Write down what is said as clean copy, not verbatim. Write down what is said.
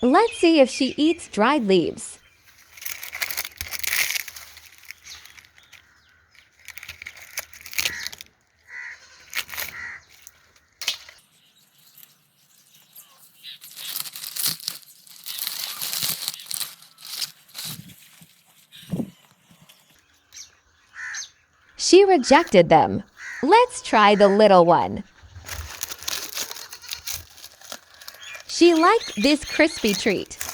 Let's see if she eats dried leaves. She rejected them. Let's try the little one. She liked this crispy treat.